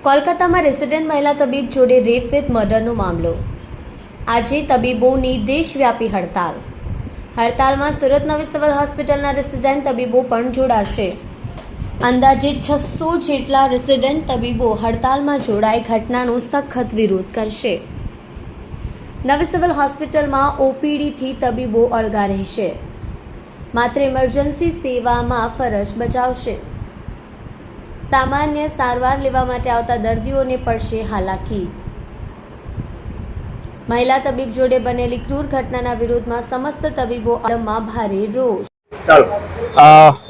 કોલકાતામાં રેસિડેન્ટ મહિલા તબીબ જોડે રેપ વિથ મર્ડરનો મામલો। આજે તબીબોની દેશવ્યાપી હડતાલમાં સુરત નવી સિવિલ હોસ્પિટલના રેસિડેન્ટ તબીબો પણ જોડાશે। અંદાજે 600 જેટલા રેસિડેન્ટ તબીબો હડતાલમાં જોડાઈ ઘટનાનો સખત વિરોધ કરશે। નવી સિવિલ હોસ્પિટલમાં ઓપીડીથી તબીબો અળગા રહેશે, માત્ર ઇમરજન્સી સેવામાં ફરજ બજાવશે। સામાન્ય સારવાર લેવા માટે આવતા દર્દીઓને પડશે હાલાકી। મહિલા તબીબ જોડે બનેલી ક્રૂર ઘટનાના વિરોધમાં સમસ્ત તબીબો આલમમાં ભારે રોષ।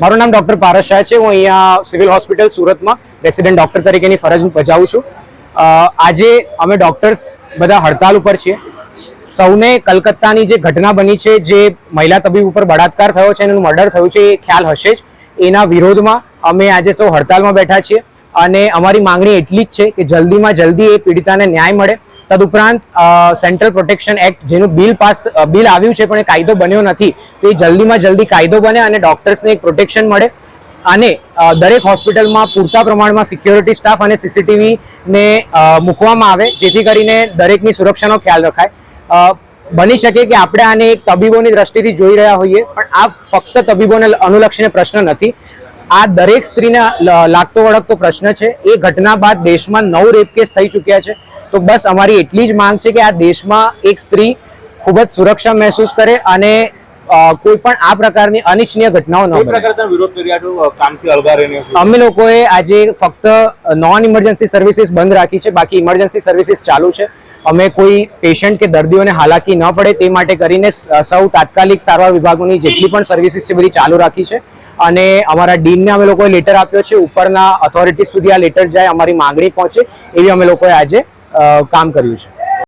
મારું નામ ડોક્ટર પારસ શાહ છે। હું અહીંયા સિવિલ હોસ્પિટલ સુરતમાં રેસિડેન્ટ ડોક્ટર તરીકેની ફરજ બજાવું છું। આજે અમે ડોક્ટર્સ બધા હડતાલ ઉપર છીએ। સૌને કલકત્તાની જે ઘટના બની છે, જે મહિલા તબીબ ઉપર બળાત્કાર થયો છે, એનું મર્ડર થયું છે, એ ખ્યાલ હશે જ। એના વિરોધમાં અમે આજે સૌ હડતાલમાં બેઠા છીએ અને અમારી માંગણી એટલી જ છે કે જલ્દીમાં જલ્દી એ પીડિતાને ન્યાય મળે। તદુપરાંત સેન્ટ્રલ પ્રોટેક્શન એક્ટ જેનું બિલ આવ્યું છે પણ એ કાયદો બન્યો નથી, તો એ જલ્દીમાં જલ્દી કાયદો બને અને ડોક્ટર્સને એક પ્રોટેક્શન મળે અને દરેક હોસ્પિટલમાં પૂરતા પ્રમાણમાં સિક્યોરિટી સ્ટાફ અને સીસીટીવીને મૂકવામાં આવે, જેથી કરીને દરેકની સુરક્ષાનો ખ્યાલ રખાય। બની શકે કે આપણે આને એક તબીબોની દ્રષ્ટિથી જોઈ રહ્યા હોઈએ, પણ આ ફક્ત તબીબોને અનુલક્ષીને પ્રશ્ન નથી, આ દરેક સ્ત્રીને લાગતો વળગતો પ્રશ્ન છે। એ ઘટના બાદ દેશમાં 9 રેપ કેસ થઈ ચૂક્યા છે, તો બસ અમારી એટલી જ માંગ છે કે આ દેશમાં એક સ્ત્રી ખૂબ જ સુરક્ષા મહેસૂસ કરે અને કોઈ પણ આ પ્રકારની અનિચ્છનીય ઘટનાઓ ન બને। અમે લોકોએ આજે ફક્ત નોન ઇમરજન્સી સર્વિસીસ બંધ રાખી છે, બાકી ઇમરજન્સી સર્વિસીસ ચાલુ છે। અમે કોઈ પેશન્ટ કે દર્દીઓને હાલાકી ન પડે તે માટે કરીને સૌ તાત્કાલિક સારવાર વિભાગોની જેટલી પણ સર્વિસીસ છે બધી ચાલુ રાખી છે અને અમારા ડીનને અમે લોકોએ લેટર આપ્યો છે। ઉપરના ઓથોરિટી સુધી આ લેટર જાય, અમારી માંગણી પહોંચે એવી અમે લોકોએ આજે કામ કર્યું છે।